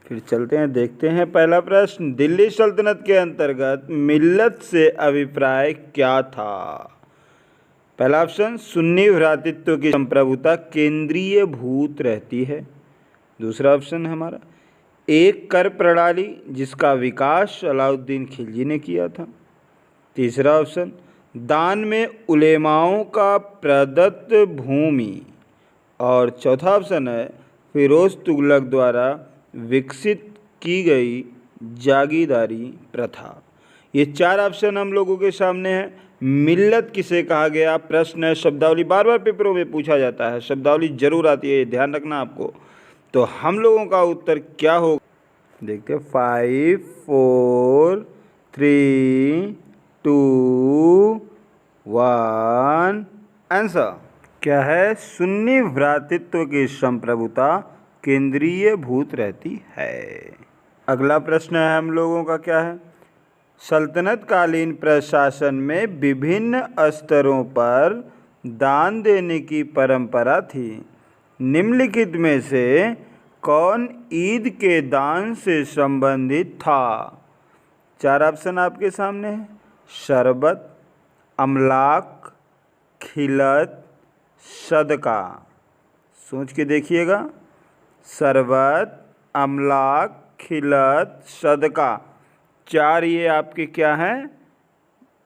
फिर चलते हैं, देखते हैं पहला प्रश्न। दिल्ली सल्तनत के अंतर्गत मिल्लत से अभिप्राय क्या था? पहला ऑप्शन, सुन्नी भ्रातृत्व की संप्रभुता केंद्रीय भूत रहती है। दूसरा ऑप्शन है हमारा, एक कर प्रणाली जिसका विकास अलाउद्दीन खिलजी ने किया था। तीसरा ऑप्शन, दान में उलेमाओं का प्रदत्त भूमि। और चौथा ऑप्शन है, फिरोज तुगलक द्वारा विकसित की गई जागीरदारी प्रथा। ये चार ऑप्शन हम लोगों के सामने हैं। मिल्लत किसे कहा गया? प्रश्न है, शब्दावली बार बार पेपरों में पूछा जाता है, शब्दावली जरूर आती है, ध्यान रखना आपको। तो हम लोगों का उत्तर क्या होगा, देखते हैं। 5 4 3 2 1 आंसर क्या है? सुन्नी भ्रातृत्व की संप्रभुता केंद्रीय भूत रहती है। अगला प्रश्न है हम लोगों का क्या है? सल्तनत कालीन प्रशासन में विभिन्न स्तरों पर दान देने की परंपरा थी। निम्नलिखित में से कौन ईद के दान से संबंधित था? चार ऑप्शन आपके सामने है। शरबत, अमलाक, खिलत, सदका। सोच के देखिएगा। शरबत, अमलाक, खिलत, सदका, चार ये आपके क्या हैं?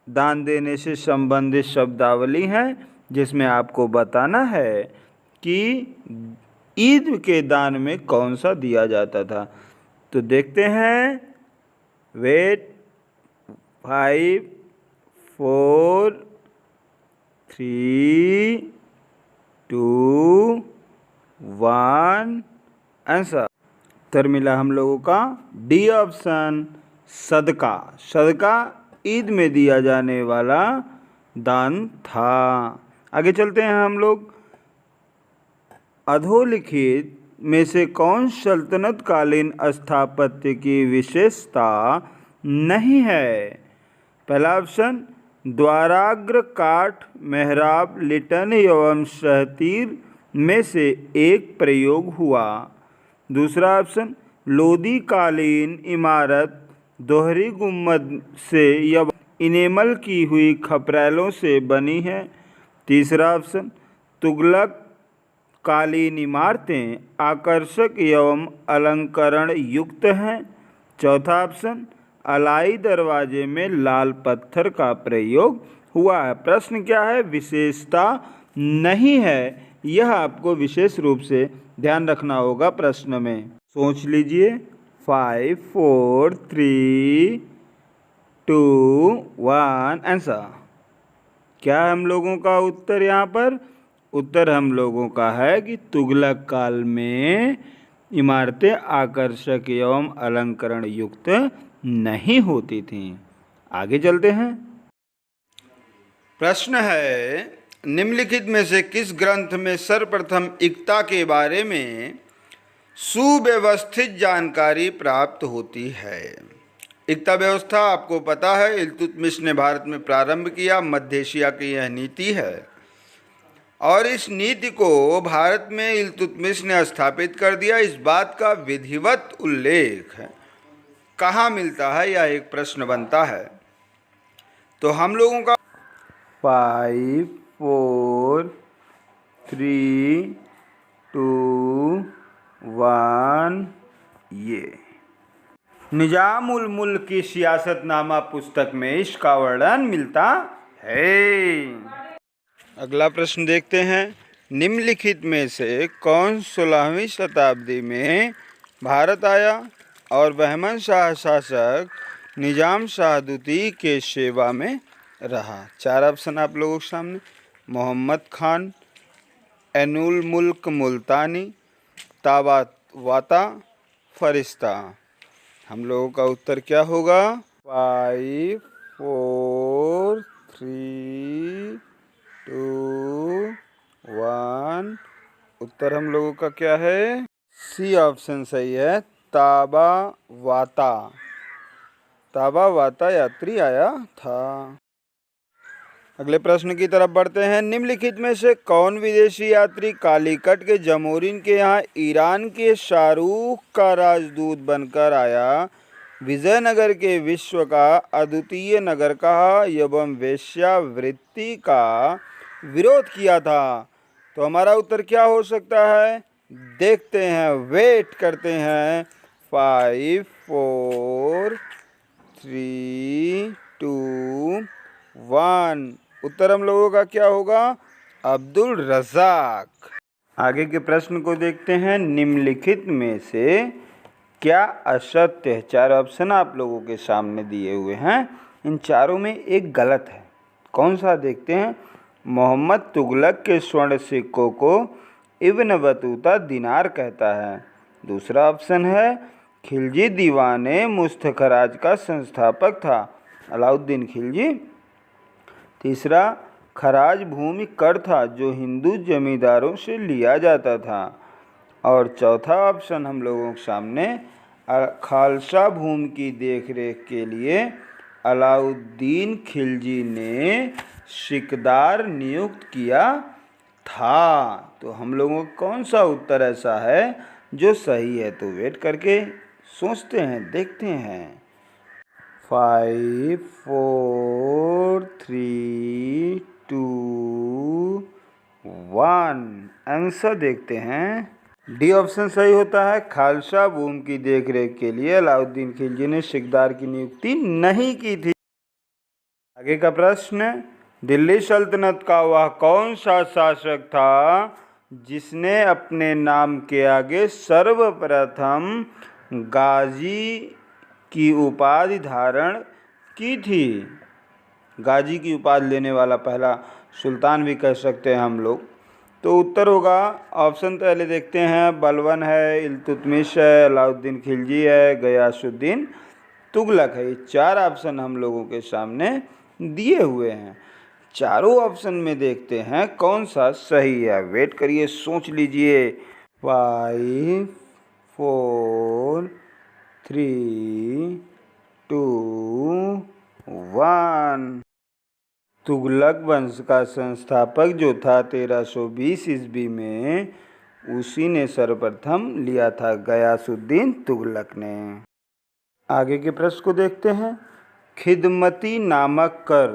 दान देने से संबंधित शब्दावली हैं, जिसमें आपको बताना है कि ईद के दान में कौन सा दिया जाता था। तो देखते हैं। Wait, 5 4 3 2 1 answer. उत्तर मिला हम लोगों का डी ऑप्शन, सदका। सदका ईद में दिया जाने वाला दान था। आगे चलते हैं हम लोग। अधोलिखित में से कौन सल्तनत कालीन स्थापत्य की विशेषता नहीं है? पहला ऑप्शन, द्वाराग्र काठ मेहराब लिटन एवं सहतीर में से एक प्रयोग हुआ। दूसरा ऑप्शन, लोदी कालीन इमारत दोहरी गुम्बद से या इनेमल की हुई खपरेलों से बनी है। तीसरा ऑप्शन, तुगलक कालीन इमारतें आकर्षक एवं अलंकरण युक्त हैं। चौथा ऑप्शन, अलाई दरवाजे में लाल पत्थर का प्रयोग हुआ है। प्रश्न क्या है? विशेषता नहीं है। यह आपको विशेष रूप से ध्यान रखना होगा प्रश्न में। सोच लीजिए। 5 4 3 2 1 आंसर। क्या हम लोगों का उत्तर यहाँ पर? उत्तर हम लोगों का है कि तुगलक काल में इमारतें आकर्षक एवं अलंकरण युक्त नहीं होती थीं। आगे चलते हैं। प्रश्न है, निम्नलिखित में से किस ग्रंथ में सर्वप्रथम एकता के बारे में सुव्यवस्थित जानकारी प्राप्त होती है? एकता व्यवस्था आपको पता है, इल्तुतमिश ने भारत में प्रारंभ किया। मध्य एशिया की यह नीति है और इस नीति को भारत में इल्तुतमिश ने स्थापित कर दिया। इस बात का विधिवत उल्लेख कहाँ मिलता है, यह एक प्रश्न बनता है। तो हम लोगों का 5 4 3 2 1 ये निजाम उल मुल्क की सियासतनामा पुस्तक में इसका वर्णन मिलता है। अगला प्रश्न देखते हैं। निम्नलिखित में से कौन 16वीं शताब्दी में भारत आया और बहमन शाह शासक निजाम शाह द्वितीय के सेवा में रहा? चार ऑप्शन आप लोगों के सामने। मोहम्मद खान, एनुल मुल्क मुल्तानी, ताबावाता, फरिश्ता। हम लोगों का उत्तर क्या होगा? 5 4 3 2 1 उत्तर हम लोगों का क्या है? सी ऑप्शन सही है, ताबावाता। ताबावाता यात्री आया था। अगले प्रश्न की तरफ बढ़ते हैं। निम्नलिखित में से कौन विदेशी यात्री कालीकट के जमोरिन के यहाँ ईरान के शाहरुख का राजदूत बनकर आया, विजयनगर के विश्व का अद्वितीय नगर कहा एवं वेश्यावृत्ति का विरोध किया था? तो हमारा उत्तर क्या हो सकता है, देखते हैं, वेट करते हैं। 5 4 3 2 1। उत्तर हम लोगों का क्या होगा, अब्दुल रज़ाक। आगे के प्रश्न को देखते हैं। निम्नलिखित में से क्या असत्य है? 4 ऑप्शन आप लोगों के सामने दिए हुए हैं, इन चारों में एक गलत है। कौन सा, देखते हैं। मोहम्मद तुगलक के स्वर्ण सिक्कों को इब्न बतूता दिनार कहता है। दूसरा ऑप्शन है खिलजी दीवाने मुस्तखराज का संस्थापक था, अलाउद्दीन खिलजी। तीसरा खराज भूमि कर था जो हिंदू जमींदारों से लिया जाता था। और चौथा ऑप्शन हम लोगों के सामने खालसा भूमि की देखरेख के लिए अलाउद्दीन खिलजी ने सिकदार नियुक्त किया था। तो हम लोगों का कौन सा उत्तर ऐसा है जो सही है? तो वेट करके सोचते हैं, देखते हैं। 5 4 3 2 1। आंसर देखते हैं। डी ऑप्शन सही होता है। खालसा भूमि की देखरेख के लिए अलाउद्दीन खिलजी ने सिकदार की नियुक्ति नहीं की थी। आगे का प्रश्न, दिल्ली सल्तनत का वह कौन सा शासक था जिसने अपने नाम के आगे सर्वप्रथम गाजी की उपाधि धारण की थी? गाजी की उपाधि लेने वाला पहला सुल्तान भी कह सकते हैं हम लोग। तो उत्तर होगा, ऑप्शन पहले देखते हैं, बलबन है, इल्तुतमिश है, अलाउद्दीन खिलजी है, गयासुद्दीन तुगलक है। ये 4 ऑप्शन हम लोगों के सामने दिए हुए हैं। चारों ऑप्शन में देखते हैं कौन सा सही है। वेट करिए, सोच लीजिए। 5 4 3 2 1। तुगलक वंश का संस्थापक जो था 1320 ईस्वी में, उसी ने सर्वप्रथम लिया था, गयासुद्दीन तुगलक ने। आगे के प्रश्न को देखते हैं। खिदमती नामक कर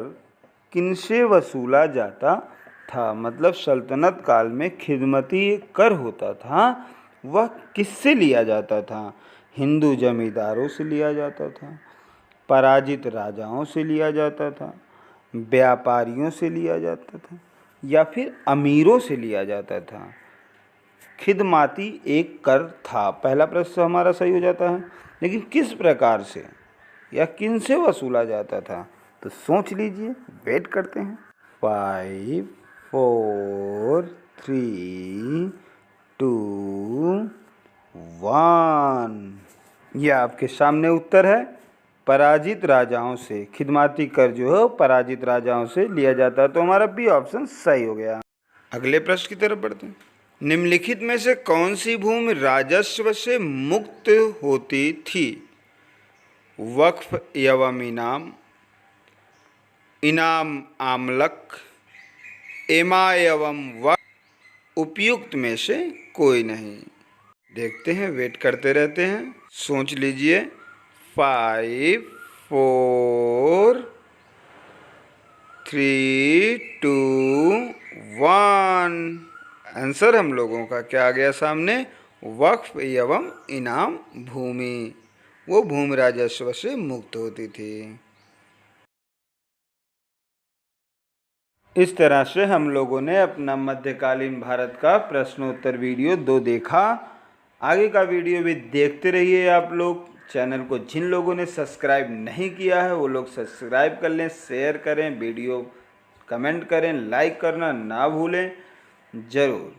किनसे वसूला जाता था? मतलब सल्तनत काल में खिदमती कर होता था, वह किससे लिया जाता था? हिंदू जमींदारों से लिया जाता था, पराजित राजाओं से लिया जाता था, व्यापारियों से लिया जाता था, या फिर अमीरों से लिया जाता था? खिदमाती एक कर था। पहला प्रश्न हमारा सही हो जाता है, लेकिन किस प्रकार से या किन से वसूला जाता था? तो सोच लीजिए, वेट करते हैं। 5 4 3 2 1। यह आपके सामने उत्तर है, पराजित राजाओं से। खिदमाती कर जो है पराजित राजाओं से लिया जाता है। तो हमारा बी ऑप्शन सही हो गया। अगले प्रश्न की तरफ बढ़ते हैं। निम्नलिखित में से कौन सी भूमि राजस्व से मुक्त होती थी? वक्फ एवं इनाम, इनाम आमलक, एमा एवं वक्फ, उपयुक्त में से कोई नहीं। देखते हैं, वेट करते रहते हैं, सोच लीजिए। 5 4 3 2 1। आंसर हम लोगों का क्या आ गया सामने? वक्फ एवं इनाम भूमि, वो भूमि राजस्व से मुक्त होती थी। इस तरह से हम लोगों ने अपना मध्यकालीन भारत का प्रश्नोत्तर वीडियो 2 देखा। आगे का वीडियो भी देखते रहिए आप लोग। चैनल को जिन लोगों ने सब्सक्राइब नहीं किया है वो लोग सब्सक्राइब कर लें, शेयर करें, वीडियो कमेंट करें, लाइक करना ना भूलें ज़रूर।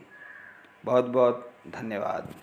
बहुत बहुत धन्यवाद।